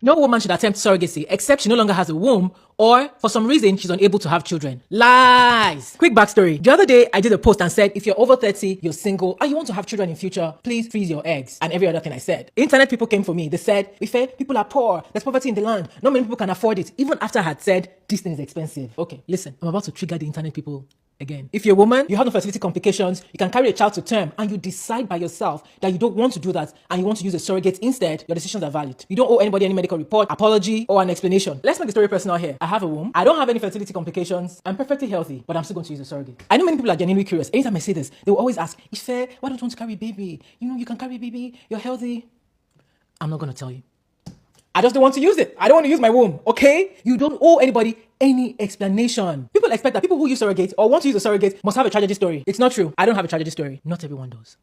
No woman should attempt surrogacy except she no longer has a womb or for some reason she's unable to have children. Lies! Quick backstory. The other day I did a post and said if you're over 30, you're single, and you want to have children in future, please freeze your eggs and every other thing I said. Internet people came for me. They said, Ife, people are poor. There's poverty in the land. Not many people can afford it. Even after I had said this thing is expensive. Okay, listen, I'm about to trigger the internet people again. If you're a woman, you have no fertility complications, you can carry a child to term, and you decide by yourself that you don't want to do that and you want to use a surrogate instead, your decisions are valid. You don't owe anybody any medical report, apology, or an explanation. Let's make the story personal here. I have a womb. I don't have any fertility complications. I'm perfectly healthy, but I'm still going to use a surrogate. I know many people are genuinely curious. Anytime I say this, they will always ask, Ife, why don't you want to carry a baby? You know, you can carry a baby. You're healthy. I'm not going to tell you. I just don't want to use it. I don't want to use my womb, okay? You don't owe anybody any explanation. People expect that people who use surrogate or want to use a surrogate must have a tragedy story. It's not true. I don't have a tragedy story. Not everyone does.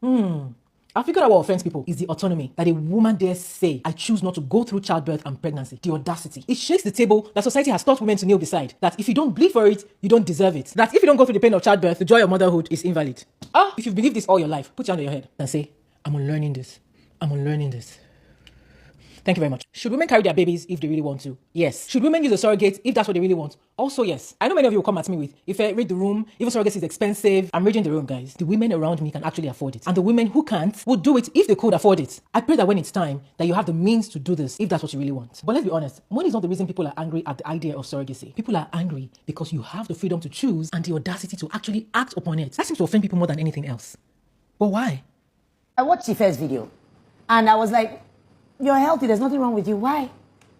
I figured out what offends people is the autonomy that a woman dares say, I choose not to go through childbirth and pregnancy. The audacity. It shakes the table that society has taught women to kneel beside. That if you don't bleed for it, you don't deserve it. That if you don't go through the pain of childbirth, the joy of motherhood is invalid. If you've believed this all your life, put your hand on your head and say, I'm unlearning this. I'm unlearning this. Thank you very much. Should women carry their babies if they really want to? Yes. Should women use a surrogate if that's what they really want? Also yes. I know many of you will come at me with, if I read the room, even surrogacy is expensive. I'm reading the room, guys. The women around me can actually afford it. And the women who can't would do it if they could afford it. I pray that when it's time, that you have the means to do this if that's what you really want. But let's be honest, money is not the reason people are angry at the idea of surrogacy. People are angry because you have the freedom to choose and the audacity to actually act upon it. That seems to offend people more than anything else. But why? I watched the first video and I was like, you're healthy, there's nothing wrong with you. Why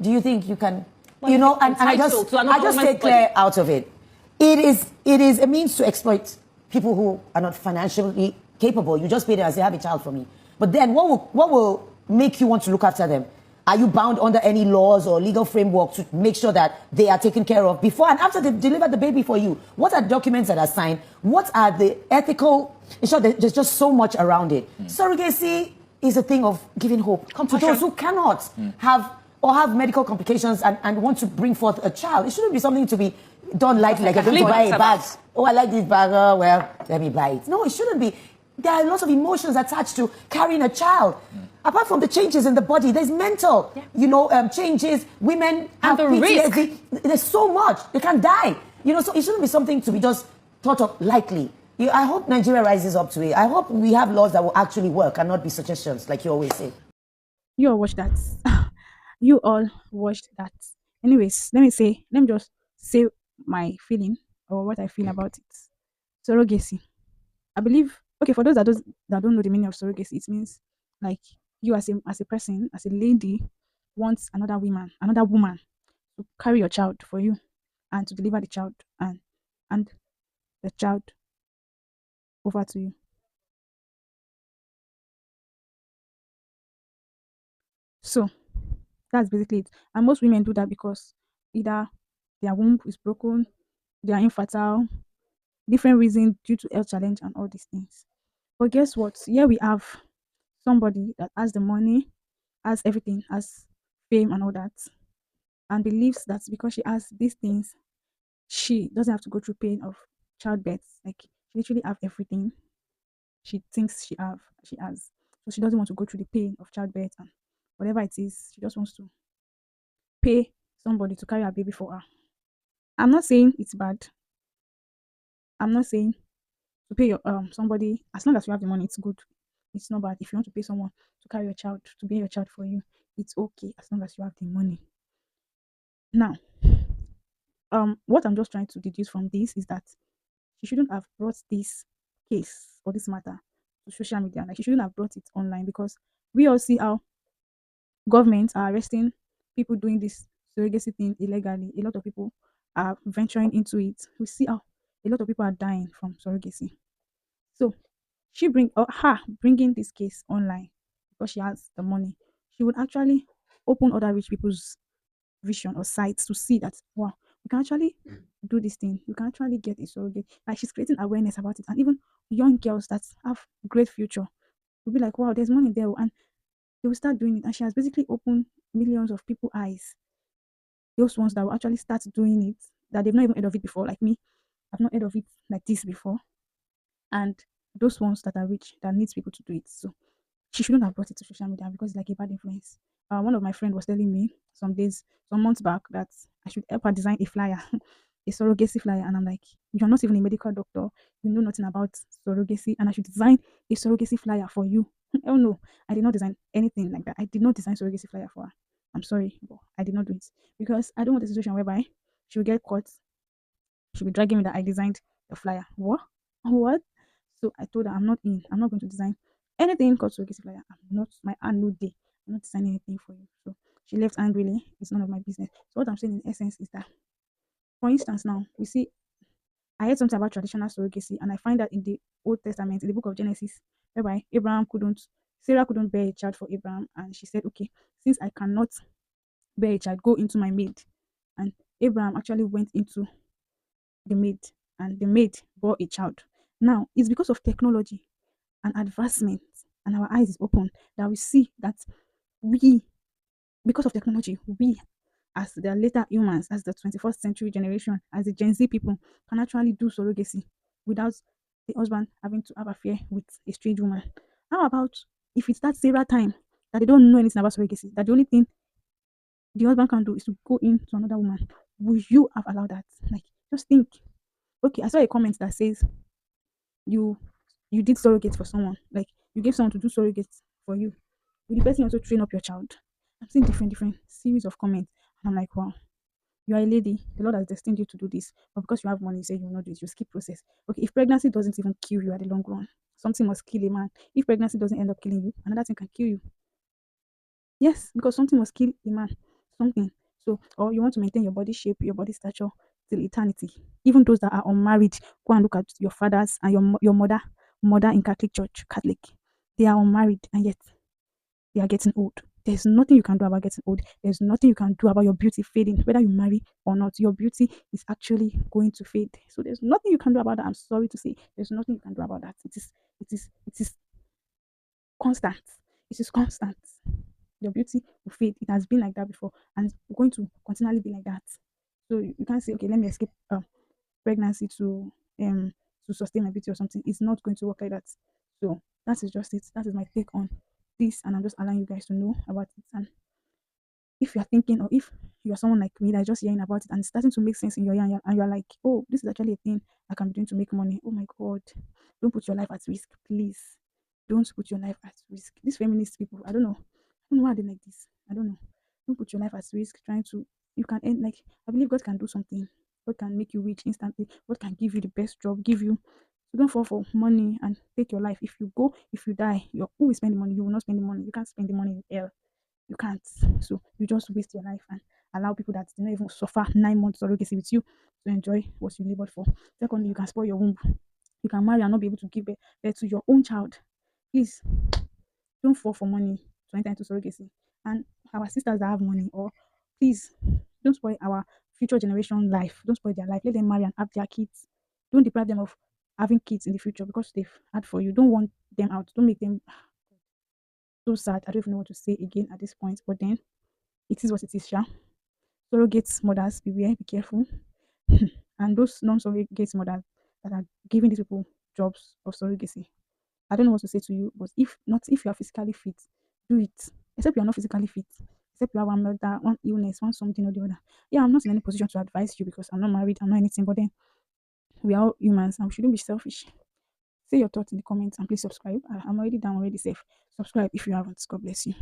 do you think you can, well, you know, and I just stay clear out of it. It is a means to exploit people who are not financially capable. You just pay them and say, have a child for me. But then what will make you want to look after them? Are you bound under any laws or legal framework to make sure that they are taken care of before and after they've delivered the baby for you? What are the documents that are signed? What are the ethical, in short, there's just so much around it. Surrogacy is a thing of giving hope to those who cannot have medical complications and want to bring forth a child. It shouldn't be something to be done lightly, like you're going to buy a bag. Oh, I like this bag. Oh, well, let me buy it. No, it shouldn't be. There are lots of emotions attached to carrying a child. Apart from the changes in the body, there's mental, changes. Women have PTSD. There's so much. They can die. So it shouldn't be something to be just thought of lightly. I hope Nigeria rises up to it. I hope we have laws that will actually work and not be suggestions, like you always say. You all watched that. You all watched that. Anyways, let me just say my feeling or what I feel about it. Surrogacy. I believe, okay, for those that don't know the meaning of surrogacy, it means like you as a person, as a lady, wants another woman to carry your child for you and to deliver the child and the child over to you. So that's basically it. And most women do that because either their womb is broken, they are infertile, different reasons due to health challenge and all these things. But guess what? Here we have somebody that has the money, has everything, has fame and all that, and believes that because she has these things, she doesn't have to go through pain of childbirth. Like she literally have everything she thinks she has. So she doesn't want to go through the pain of childbirth and whatever it is. She just wants to pay somebody to carry a baby for her. I'm not saying it's bad. I'm not saying to pay your somebody, as long as you have the money, it's good. It's not bad. If you want to pay someone to carry your child, to bear your child for you, it's okay as long as you have the money. Now, what I'm just trying to deduce from this is that she shouldn't have brought this case or this matter to social media. Like she shouldn't have brought it online because we all see how governments are arresting people doing this surrogacy thing illegally. A lot of people are venturing into it. We see how a lot of people are dying from surrogacy. So her bringing this case online because she has the money, she would actually open other rich people's vision or sites to see that wow, we can actually do this thing. You can actually get a surrogate. Like she's creating awareness about it, and even young girls that have great future will be like, wow, there's money there, and they will start doing it. And she has basically opened millions of people's eyes. Those ones that will actually start doing it, that they've not even heard of it before, like me. I've not heard of it like this before. And those ones that are rich, that needs people to do it. So she shouldn't have brought it to social media because it's like a bad influence. one of my friend was telling me some months back, that I should help her design a flyer, a surrogacy flyer. And I'm like, you're not even a medical doctor. You know nothing about surrogacy, and I should design a surrogacy flyer for you. Oh no, I did not design anything like that. I did not design surrogacy flyer for her. I'm sorry, but I did not do it because I don't want a situation whereby she will get caught. She'll be dragging me that I designed the flyer. What? What? So I told her I'm not in. I'm not going to design anything called surrogacy flyer. I'm not my annual day. I'm not designing anything for you. So she left angrily. It's none of my business. So what I'm saying in essence is that, for instance, now we see I heard something about traditional surrogacy, and I find that in the Old Testament, in the book of Genesis, whereby Sarah couldn't bear a child for Abraham, and she said, okay, since I cannot bear a child, go into my maid. And Abraham actually went into the maid, and the maid bore a child. Now, it's because of technology and advancement, and our eyes is open, that we see that we, because of technology, we as the later humans, as the 21st century generation, as the Gen Z people, can actually do surrogacy without the husband having to have affair with a strange woman. How about if it's that Sarah time that they don't know anything about surrogacy, that the only thing the husband can do is to go into another woman? Would you have allowed that? Like, just think. Okay, I saw a comment that says you you did surrogate for someone, like you gave someone to do surrogate for you. Will the person also train up your child? I'm seeing different series of comments, and I'm like, wow, you are a lady. The Lord has destined you to do this, but because you have money, you say you will not do it. You skip process. Okay, if pregnancy doesn't even kill you at the long run, something must kill a man. If pregnancy doesn't end up killing you, another thing can kill you. Yes, because something must kill a man. Something. So, or you want to maintain your body shape, your body stature till eternity. Even those that are unmarried, go and look at your fathers and your mother in Catholic Church, Catholic. They are unmarried, and yet they are getting old. There's nothing you can do about getting old. There's nothing you can do about your beauty fading, whether you marry or not. Your beauty is actually going to fade. So there's nothing you can do about that. I'm sorry to say, there's nothing you can do about that. It is constant. It is constant. Your beauty will fade. It has been like that before, and it's going to continually be like that. So you can't say, okay, let me escape pregnancy um to sustain my beauty or something. It's not going to work like that. So that is just it. That is my take on this, and I'm just allowing you guys to know about it. And if you're thinking, or if you're someone like me that's just hearing about it and it's starting to make sense in your ear, and you're like, oh, this is actually a thing I can be doing to make money. Oh my God, don't put your life at risk, please. Don't put your life at risk. These feminist people, I don't know why they like this. I don't know. Don't put your life at risk trying to, you can end, like, I believe God can do something. God can make you rich instantly. God can give you the best job, give you, so don't fall for money and take your life. If you die, who will spend the money? You will not spend the money. You can't spend the money in hell. You can't. So you just waste your life and allow people that did not even suffer 9 months surrogacy with you to enjoy what you labored for. Secondly, you can spoil your womb. You can marry and not be able to give birth to your own child. Please don't fall for money to enter into surrogacy. And our sisters that have money, or please don't spoil our future generation life. Don't spoil their life. Let them marry and have their kids. Don't deprive them of having kids in the future because they've had for you. Don't want them out. Don't make them so sad. I don't even know what to say again at this point. But then it is what it is, yeah. Surrogate mothers, beware, be careful. And those non-surrogate mothers that are giving these people jobs of surrogacy, I don't know what to say to you, but if you are physically fit, do it. Except you are not physically fit, except you have one murder, one illness, one something or the other. Yeah, I'm not in any position to advise you because I'm not married, I'm not anything, but then we are all humans and we shouldn't be selfish. Say your thoughts in the comments and please subscribe. I'm already down, already safe. Subscribe if you haven't. God bless you.